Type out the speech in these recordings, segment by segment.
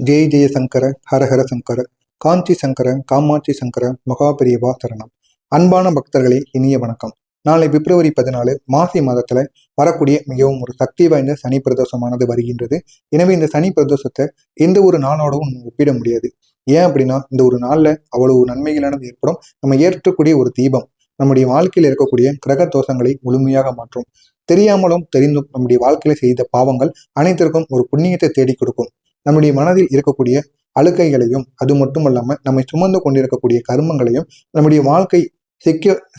ஜெய் ஜெய சங்கர ஹர ஹர சங்கர காஞ்சி சங்கர காமாட்சி சங்கர மகாபெரியவா சரணம். அன்பான பக்தர்களே, இனிய வணக்கம். நாளை பிப்ரவரி 14 மாசி மாதத்துல வரக்கூடிய மிகவும் ஒரு சக்தி வாய்ந்த சனி பிரதோஷமானது வருகின்றது. எனவே இந்த சனி பிரதோஷத்தை எந்த ஒரு நாளோடவும் நம்ம ஒப்பிட முடியாது. ஏன் அப்படின்னா, இந்த ஒரு நாள்ல அவ்வளவு நன்மைகளானது ஏற்படும். நம்ம ஏற்றக்கூடிய ஒரு தீபம் நம்முடைய வாழ்க்கையில் இருக்கக்கூடிய கிரக தோஷங்களை முழுமையாக மாற்றும். தெரியாமலும் தெரிந்தும் நம்முடைய வாழ்க்கையில செய்த பாவங்கள் அனைத்திற்கும் ஒரு புண்ணியத்தை தேடி கொடுக்கும். நம்முடைய மனதில் இருக்கக்கூடிய அழுக்கைகளையும், அது மட்டும் இல்லாம நம்மை சுமந்து கொண்டிருக்கக்கூடிய கர்மங்களையும், நம்முடைய வாழ்க்கை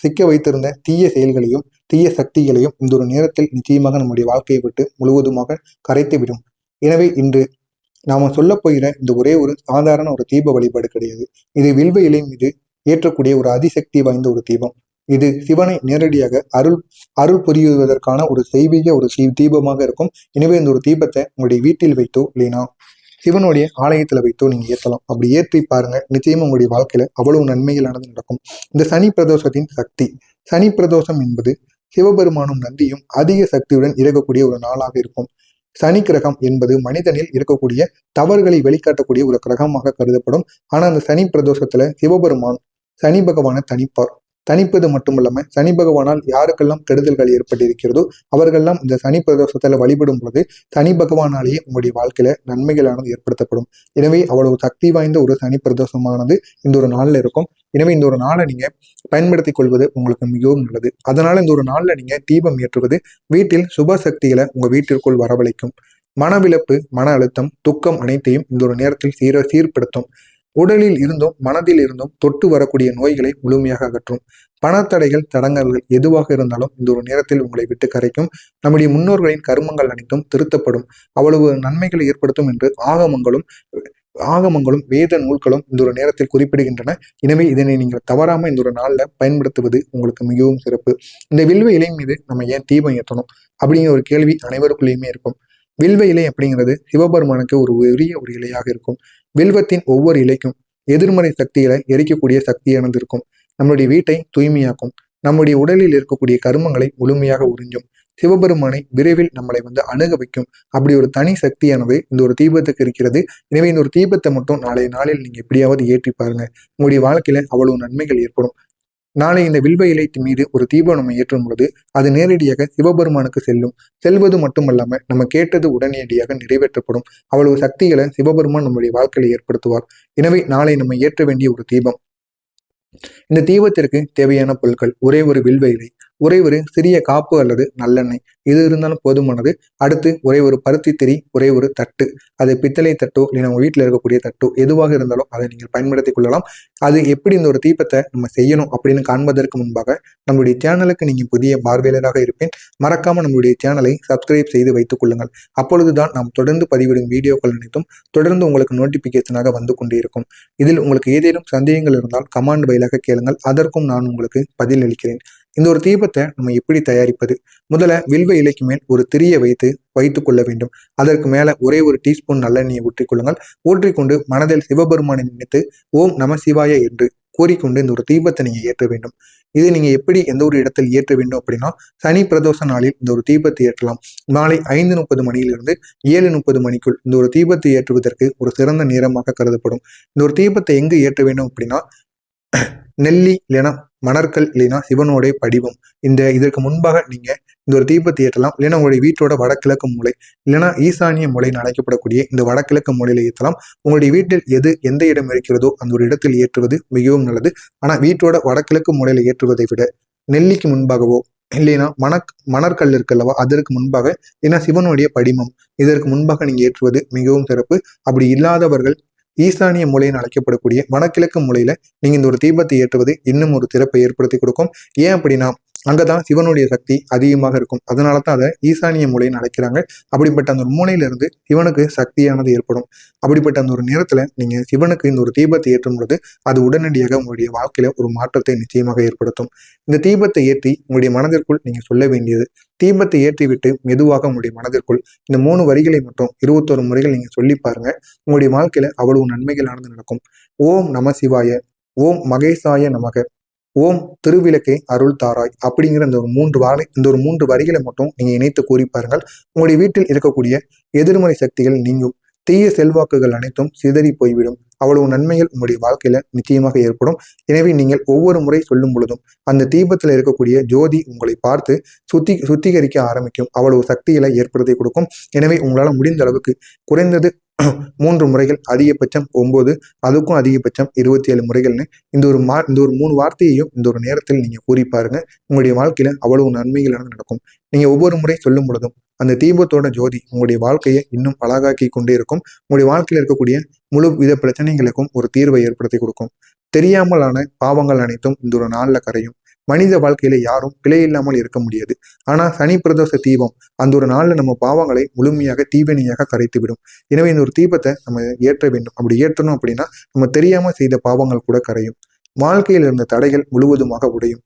சிக்க வைத்திருந்த தீய செயல்களையும் தீய சக்திகளையும் இந்த ஒரு நேரத்தில் நிச்சயமாக நம்முடைய வாழ்க்கையை விட்டு முழுவதுமாக கரைத்து விடும். எனவே இன்று நாம சொல்ல போகிற இந்த ஒரே ஒரு சாதாரண ஒரு தீப வழிபாடு கிடையாது. இது வில்வ இலை மீது ஏற்றக்கூடிய ஒரு அதிசக்தி வாய்ந்த ஒரு தீபம். இது சிவனை நேரடியாக அருள் புரிவதற்கான ஒரு செய்வீக ஒரு தீபமாக இருக்கும். எனவே இந்த ஒரு தீபத்தை உங்களுடைய வீட்டில் வைத்தோ இல்லைனா சிவனுடைய ஆலயத்துல வைத்தோ நீங்க ஏற்றலாம். அப்படி ஏற்றி பாருங்க, நிச்சயமா உங்களுடைய வாழ்க்கையில அவ்வளவு நன்மைகளானது நடக்கும். இந்த சனி பிரதோஷத்தின் சக்தி, சனி பிரதோஷம் என்பது சிவபெருமானும் நந்தியும் அதிக சக்தியுடன் இருக்கக்கூடிய ஒரு நாளாக இருக்கும். சனி கிரகம் என்பது மனிதனில் இருக்கக்கூடிய தவறுகளை வெளிக்காட்டக்கூடிய ஒரு கிரகமாக கருதப்படும். ஆனா அந்த சனி பிரதோஷத்துல சிவபெருமான் சனி பகவானை தனிப்பது மட்டுமல்லாம சனி பகவானால் யாருக்கெல்லாம் கெடுதல்கள் ஏற்பட்டிருக்கிறதோ அவர்கள்லாம் இந்த சனி பிரதோஷத்துல வழிபடும் பொழுது சனி பகவானாலேயே உங்களுடைய வாழ்க்கையில நன்மைகளானது ஏற்படுத்தப்படும். எனவே அவ்வளவு சக்தி வாய்ந்த ஒரு சனி பிரதோஷமானது இந்த ஒரு நாள்ல இருக்கும். எனவே இந்த ஒரு நாளை நீங்க பயன்படுத்திக் கொள்வது உங்களுக்கு மிகவும் நல்லது. அதனால இந்த ஒரு நாள்ல நீங்க தீபம் ஏற்றுவது வீட்டில் சுப சக்திகளை உங்க வீட்டிற்குள் வரவழைக்கும். மனவிழப்பு, மன அழுத்தம், துக்கம் அனைத்தையும் இந்த ஒரு நேரத்தில் சீர்படுத்தும். உடலில் இருந்தும் மனதில் இருந்தும் தொட்டு வரக்கூடிய நோய்களை முழுமையாக அகற்றும். பணத்தடைகள், தடங்கல்கள் எதுவாக இருந்தாலும் இந்த ஒரு நேரத்தில் உங்களை விட்டு கரைக்கும். நம்முடைய முன்னோர்களின் கர்மங்கள் அனைத்தும் திருத்தப்படும். அவ்வளவு நன்மைகளை ஏற்படுத்தும் என்று ஆகமங்களும் வேத நூல்களும் இந்த ஒரு நேரத்தில் குறிப்பிடுகின்றன. எனவே இதனை நீங்கள் தவறாம இந்த ஒரு நாள்ல பயன்படுத்துவது உங்களுக்கு மிகவும் சிறப்பு. இந்த வில்வ இலை மீது நம்ம ஏன் தீபம் ஏற்றணும் அப்படிங்கிற ஒரு கேள்வி அனைவருக்குள்ளேயுமே இருக்கும். வில்வ இலை அப்படிங்கிறது சிவபெருமானுக்கு ஒரு உரிய ஒரு இலையாக இருக்கும். வில்வத்தின் ஒவ்வொரு இலைக்கும் எதிர்மறை சக்திகளை எரிக்கக்கூடிய சக்தியானது இருக்கும். நம்முடைய வீட்டை தூய்மையாக்கும். நம்முடைய உடலில் இருக்கக்கூடிய கருமங்களை முழுமையாக உறிஞ்சும். சிவபெருமானை விரைவில் நம்மளை அணுக வைக்கும். அப்படி ஒரு தனி சக்தியானது இந்த ஒரு தீபத்துக்கு இருக்கிறது. எனவே இந்த ஒரு தீபத்தை மட்டும் நாளைய நாளில் நீங்க எப்படியாவது ஏற்றி பாருங்க. உங்களுடைய வாழ்க்கையில அவ்வளவு நன்மைகள் ஏற்படும். நாளை இந்த வில்வ இலை மீது ஒரு தீபம் நம்ம ஏற்றும் பொழுது அது நேரடியாக சிவபெருமானுக்கு செல்வது மட்டுமல்லாம நம்ம கேட்டது உடனடியாக நிறைவேற்றப்படும். அவ்வளவு சக்திகளை சிவபெருமான் நம்முடைய வாழ்க்கையில ஏற்படுத்துவார். எனவே நாளை நம்ம ஏற்ற வேண்டிய ஒரு தீபம், இந்த தீபத்திற்கு தேவையான பொருட்கள் ஒரே ஒரு வில்வ இலை, ஒரே ஒரு சிறிய காப்பு அல்லது நல்லெண்ணெய், இது இருந்தாலும் போதுமானது. அடுத்து ஒரே ஒரு பருத்தி திரி, ஒரே ஒரு தட்டு, அது பித்தளை தட்டோ இல்லை நம்ம வீட்டில் இருக்கக்கூடிய தட்டோ எதுவாக இருந்தாலும் அதை நீங்கள் பயன்படுத்தி கொள்ளலாம். அது எப்படி இந்த ஒரு தீபத்தை நம்ம செய்யணும் அப்படின்னு காண்பதற்கு முன்பாக நம்மளுடைய சேனலுக்கு நீங்கள் புதிய பார்வையாளராக இருப்பேன், மறக்காம நம்மளுடைய சேனலை சப்ஸ்கிரைப் செய்து வைத்துக் கொள்ளுங்கள். அப்பொழுதுதான் நாம் தொடர்ந்து பதிவிடும் வீடியோக்கள் அனைத்தும் தொடர்ந்து உங்களுக்கு நோட்டிபிகேஷனாக வந்து கொண்டே இருக்கும். இதில் உங்களுக்கு ஏதேனும் சந்தேகங்கள் இருந்தால் கமெண்ட் வாயிலாக கேளுங்கள், அதற்கும் நான் உங்களுக்கு பதில் அளிக்கிறேன். இந்த ஒரு தீபத்தை நம்ம எப்படி தயாரிப்பது? முதல்ல வில்வ இலைக்கு மேல் ஒரு திரியை வைத்துக் கொள்ள வேண்டும். அதற்கு மேல ஒரே ஒரு டீஸ்பூன் நல்லெண்ணெயை ஊற்றிக்கொள்ளுங்கள். ஊற்றிக்கொண்டு மனதில் சிவபெருமானை நினைத்து ஓம் நம சிவாய என்று கூறிக்கொண்டு இந்த ஒரு தீபத்தை நீங்க ஏற்ற வேண்டும். இது நீங்க எப்படி எந்த ஒரு இடத்தில் ஏற்ற வேண்டும் அப்படின்னா, சனி பிரதோஷ நாளில் இந்த ஒரு தீபத்தை ஏற்றலாம். மாலை 5:30 மணியிலிருந்து 7:30 மணிக்குள் இந்த ஒரு தீபத்தை ஏற்றுவதற்கு ஒரு சிறந்த நேரமாக கருதப்படும். இந்த ஒரு தீபத்தை எங்கு ஏற்ற வேண்டும் அப்படின்னா, நெல்லி இல்லைன்னா மணற்கல் இல்லைன்னா சிவனுடைய படிவம், இதற்கு முன்பாக நீங்க இந்த ஒரு தீபத்தை ஏற்றலாம். இல்லைன்னா உங்களுடைய வீட்டோட வடகிழக்கு மூலை இல்லைன்னா ஈசானிய மூலைன்னு அழைக்கப்படக்கூடிய இந்த வடகிழக்கு மூலையில ஏற்றலாம். உங்களுடைய வீட்டில் எந்த இடம் இருக்கிறதோ அந்த ஒரு இடத்தில் ஏற்றுவது மிகவும் நல்லது. ஆனா வீட்டோட வடகிழக்கு மூலையில ஏற்றுவதை விட நெல்லிக்கு முன்பாகவோ இல்லைன்னா மணற்கல் இருக்குல்லவா அதற்கு முன்பாக, ஏன்னா சிவனுடைய படிமம் இதற்கு முன்பாக நீங்க ஏற்றுவது மிகவும் சிறப்பு. அப்படி இல்லாதவர்கள் ஈசானிய மூலைன்னு அழைக்கப்படக்கூடிய வடகிழக்கு மூலையில நீங்க இந்த ஒரு தீபத்தை ஏற்றுவது இன்னும் ஒரு சிறப்பை ஏற்படுத்தி கொடுக்கும். ஏன் அப்படின்னா அங்கதான் சிவனுடைய சக்தி அதிகமாக இருக்கும். அதனாலதான் அதை ஈசானிய மூலைன்னு அழைக்கிறாங்க. அப்படிப்பட்ட அந்த ஒரு மூலையில இருந்து சிவனுக்கு சக்தியானது ஏற்படும். அப்படிப்பட்ட அந்த ஒரு நேரத்துல நீங்க சிவனுக்கு இந்த ஒரு தீபத்தை ஏற்றும் பொழுது அது உடனடியாக உங்களுடைய வாழ்க்கையில ஒரு மாற்றத்தை நிச்சயமாக ஏற்படுத்தும். இந்த தீபத்தை ஏற்றி உங்களுடைய மனதிற்குள் நீங்க சொல்ல வேண்டியது, தீபத்தை ஏற்றிவிட்டு மெதுவாக உங்களுடைய மனதிற்குள் இந்த 3 வரிகளை மட்டும் 21 முறைகள் நீங்க சொல்லி பாருங்க. உங்களுடைய வாழ்க்கையில அவ்வளவு நன்மைகளானது நடக்கும். ஓம் நம சிவாய, ஓம் மகேசாய நமக, ஓம் திருவிளக்கை அருள் தாராய் அப்படிங்கிற இந்த ஒரு 3 வரிகளை மட்டும் நீங்க இணைத்து கூறி பாருங்கள். உங்களுடைய வீட்டில் இருக்கக்கூடிய எதிர்மறை சக்திகள் நீங்கும். தீய செல்வாக்குகள் அனைத்தும் சிதறி போய்விடும். அவ்வளவு நன்மைகள் உங்களுடைய வாழ்க்கையில நிச்சயமாக ஏற்படும். எனவே நீங்கள் ஒவ்வொரு முறை சொல்லும் பொழுதும் அந்த தீபத்தில் இருக்கக்கூடிய ஜோதி உங்களை பார்த்து சுத்திகரிக்க ஆரம்பிக்கும். அவ்வளவு சக்திகளை ஏற்படுத்தி கொடுக்கும். எனவே உங்களால் முடிந்த அளவுக்கு குறைந்தது 3 முறைகள், அதிகபட்சம் 9, அதுக்கும் அதிகபட்சம் 27 முறைகள்னு இந்த ஒரு 3 வார்த்தையையும் இந்த ஒரு நேரத்தில் நீங்க கூறி பாருங்க. உங்களுடைய வாழ்க்கையில அவ்வளவு நன்மைகளாக நடக்கும். நீங்க ஒவ்வொரு முறை சொல்லும் பொழுதும் அந்த தீபத்தோட ஜோதி உங்களுடைய வாழ்க்கையை இன்னும் அழகாக்கி கொண்டே இருக்கும். உங்களுடைய வாழ்க்கையில் இருக்கக்கூடிய முழு வித பிரச்சனைகளுக்கும் ஒரு தீர்வை ஏற்படுத்தி கொடுக்கும். தெரியாமலான பாவங்கள் அனைத்தும் இந்த ஒரு நாள்ல கரையும். மனித வாழ்க்கையில யாரும் பிழை இல்லாமல் இருக்க முடியாது. ஆனா சனி பிரதோஷ தீபம் அந்த ஒரு நாள்ல நம்ம பாவங்களை முழுமையாக தீவினையாக கரைத்து விடும். எனவே இந்த ஒரு தீபத்தை நம்ம ஏற்ற வேண்டும். அப்படி ஏற்றணும் அப்படின்னா நம்ம தெரியாம செய்த பாவங்கள் கூட கரையும். வாழ்க்கையில் இருந்த தடைகள் முழுவதுமாக உடையும்.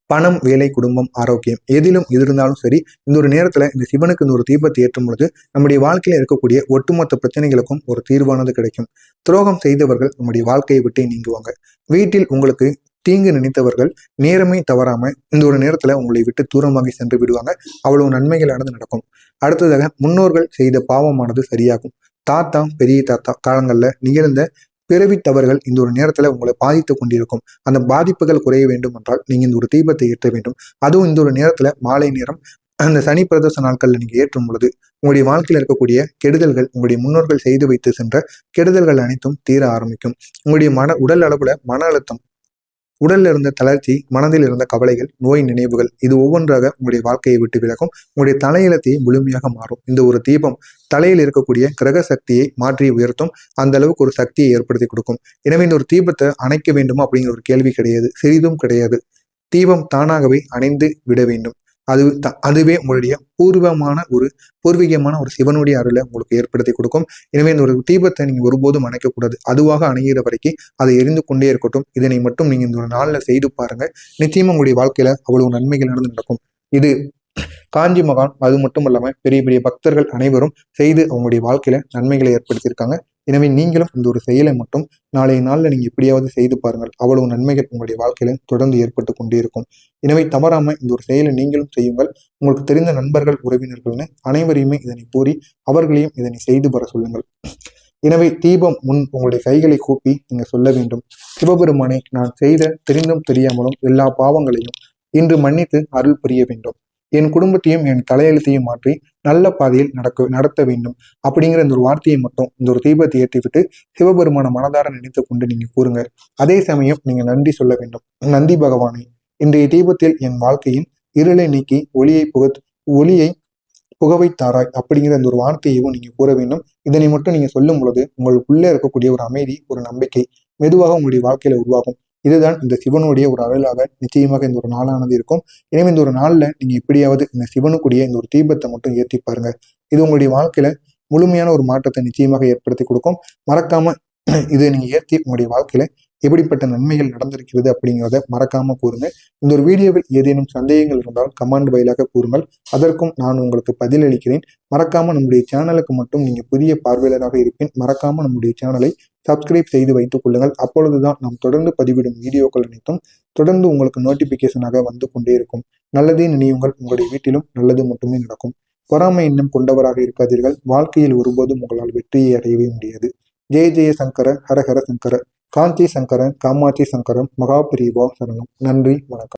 பணம், வேலை, குடும்பம், ஆரோக்கியம் எதிலும் இருந்தாலும் சரி, இந்த ஒரு நேரத்துல இந்த சிவனுக்கு இந்த ஒரு தீபத்தை ஏற்றும் பொழுது நம்முடைய வாழ்க்கையில இருக்கக்கூடிய ஒட்டுமொத்த பிரச்சனைகளுக்கும் ஒரு தீர்வானது கிடைக்கும். துரோகம் செய்தவர்கள் நம்முடைய வாழ்க்கையை விட்டு நீங்குவாங்க. வீட்டில் உங்களுக்கு தீங்கு நினைத்தவர்கள் நேரமே தவறாம இந்த ஒரு நேரத்துல உங்களை விட்டு தூரமாகி சென்று விடுவாங்க. அவ்வளவு நன்மைகளானது நடக்கும். அடுத்ததாக முன்னோர்கள் செய்த பாவமானது சரியாகும். தாத்தா, பெரிய தாத்தா காலங்கள்ல நிகழ்ந்த பிறவி தவறுகள் இந்த ஒரு நேரத்துல உங்களை பாதித்து கொண்டிருக்கும். அந்த பாதிப்புகள் குறைய வேண்டும் என்றால் நீங்க இந்த ஒரு தீபத்தை ஏற்ற வேண்டும். அதுவும் இந்த ஒரு நேரத்துல மாலை நேரம் அந்த சனி பிரதோஷ நாட்கள்ல நீங்க ஏற்றும் பொழுது உங்களுடைய வாழ்க்கையில் இருக்கக்கூடிய கெடுதல்கள், உங்களுடைய முன்னோர்கள் செய்து வைத்து சென்ற கெடுதல்கள் அனைத்தும் தீர ஆரம்பிக்கும். உங்களுடைய உடல் அளவுல மன அழுத்தம், உடல்ல இருந்த தளர்ச்சி, மனதில் இருந்த கவலைகள், நோய் நினைவுகள் இது ஒவ்வொன்றாக உங்களுடைய வாழ்க்கையை விட்டு விலகும். உங்களுடைய தலையெழுத்தையே முழுமையாக மாறும். இந்த ஒரு தீபம் தலையில் இருக்கக்கூடிய கிரக சக்தியை மாற்றி உயர்த்தும். அந்த அளவுக்கு ஒரு சக்தியை ஏற்படுத்தி கொடுக்கும். எனவே இந்த ஒரு தீபத்தை அணைக்க வேண்டுமா அப்படிங்கிற ஒரு கேள்வி கிடையாது, சிறிதும் கிடையாது. தீபம் தானாகவே அணைந்து விட வேண்டும். அதுவே உங்களுடைய பூர்வீகமான ஒரு சிவனுடைய அருளை உங்களுக்கு ஏற்படுத்தி கொடுக்கும். எனவே இந்த ஒரு தீபத்தை நீங்க ஒருபோதும் அணைக்கக்கூடாது. அதுவாக அணைகிற வரைக்கும் அதை எரிந்து கொண்டே இருக்கட்டும். இதனை மட்டும் நீங்க இந்த ஒரு நாள்ல செய்து பாருங்க. நிச்சயமா உங்களுடைய வாழ்க்கையில அவ்வளவு நன்மைகள் நடக்கும். இது காஞ்சி மகான் அது மட்டும் இல்லாம பெரிய பெரிய பக்தர்கள் அனைவரும் செய்து அவங்களுடைய வாழ்க்கையில நன்மைகளை ஏற்படுத்தியிருக்காங்க. எனவே நீங்களும் இந்த ஒரு செயலை மட்டும் நாளைய நாள்ல நீங்க எப்படியாவது செய்து பாருங்கள். அவ்வளவு நன்மைகள் உங்களுடைய வாழ்க்கையில தொடர்ந்து ஏற்பட்டு கொண்டே இருக்கும். எனவே தவறாம இந்த ஒரு செயலை நீங்களும் செய்யுங்கள். உங்களுக்கு தெரிந்த நண்பர்கள், உறவினர்கள்னு அனைவரையுமே இதனை கூறி அவர்களையும் இதனை செய்து வர சொல்லுங்கள். எனவே தீபம் முன் உங்களுடைய கைகளை கூப்பி நீங்க சொல்ல வேண்டும். சிவபெருமானை, நான் செய்த தெரிந்தும் தெரியாமலும் எல்லா பாவங்களையும் இன்று மன்னித்து அருள் புரிய வேண்டும். என் குடும்பத்தையும் என் தலையெழுத்தையும் மாற்றி நல்ல பாதையில் நடத்த வேண்டும் அப்படிங்கிற இந்த ஒரு வார்த்தையை மட்டும் இந்த ஒரு தீபத்தை ஏற்றிவிட்டு சிவபெருமான மனதார நினைத்து கொண்டு நீங்க கூறுங்க. அதே சமயம் நீங்க நன்றி சொல்ல வேண்டும். நந்தி பகவானே, இன்றைய தீபத்தில் என் வாழ்க்கையின் இருளை நீக்கி ஒளியை புகவைத்தாராய் அப்படிங்கிற அந்த ஒரு வார்த்தையையும் நீங்க கூற வேண்டும். இதனை மட்டும் நீங்க சொல்லும் பொழுது உங்களுக்குள்ளே இருக்கக்கூடிய ஒரு அமைதி, ஒரு நம்பிக்கை மெதுவாக உங்களுடைய வாழ்க்கையில உருவாகும். இதுதான் இந்த சிவனுடைய ஒரு அருளாக நிச்சயமாக இந்த ஒரு நாளானது இருக்கும். எனவே இந்த ஒரு நாள்ல நீங்க எப்படியாவது இந்த சிவனுக்குரிய இந்த ஒரு தீபத்தை மட்டும் ஏற்றி பாருங்க. இது உங்களுடைய வாழ்க்கையில முழுமையான ஒரு மாற்றத்தை நிச்சயமாக ஏற்படுத்தி கொடுக்கும். மறக்காம இதை நீங்க ஏற்றி உங்களுடைய வாழ்க்கையில எப்படிப்பட்ட நன்மைகள் நடந்திருக்கிறது அப்படிங்கிறத மறக்காம கூறுங்க. இந்த ஒரு வீடியோவில் ஏதேனும் சந்தேகங்கள் இருந்தால் கமெண்ட் வாயிலாக கூறுங்கள். அதற்கும் நான் உங்களுக்கு பதிலளிக்கிறேன். மறக்காம நம்முடைய சேனலுக்கு மட்டும் நீங்க புதிய பார்வையாளராக இருப்பேன். மறக்காம நம்முடைய சேனலை சப்ஸ்கிரைப் செய்து வைத்துக் கொள்ளுங்கள். அப்பொழுதுதான் நாம் தொடர்ந்து பதிவிடும் வீடியோக்கள் அனைத்தும் தொடர்ந்து உங்களுக்கு நோட்டிபிகேஷனாக வந்து கொண்டே இருக்கும். நல்லதே நினையுங்கள். உங்களுடைய வீட்டிலும் நல்லது மட்டுமே நடக்கும். பொறாமை எண்ணம் கொண்டவராக இருக்காதீர்கள். வாழ்க்கையில் ஒருபோதும் உங்களால் வெற்றியை அடையவே முடியாது. ஜெய ஜெய சங்கர, ஹர ஹர சங்கர, காஞ்சி சங்கரன், காமாட்சி சங்கரம், மகாபிரிவா சரணம். நன்றி, வணக்கம்.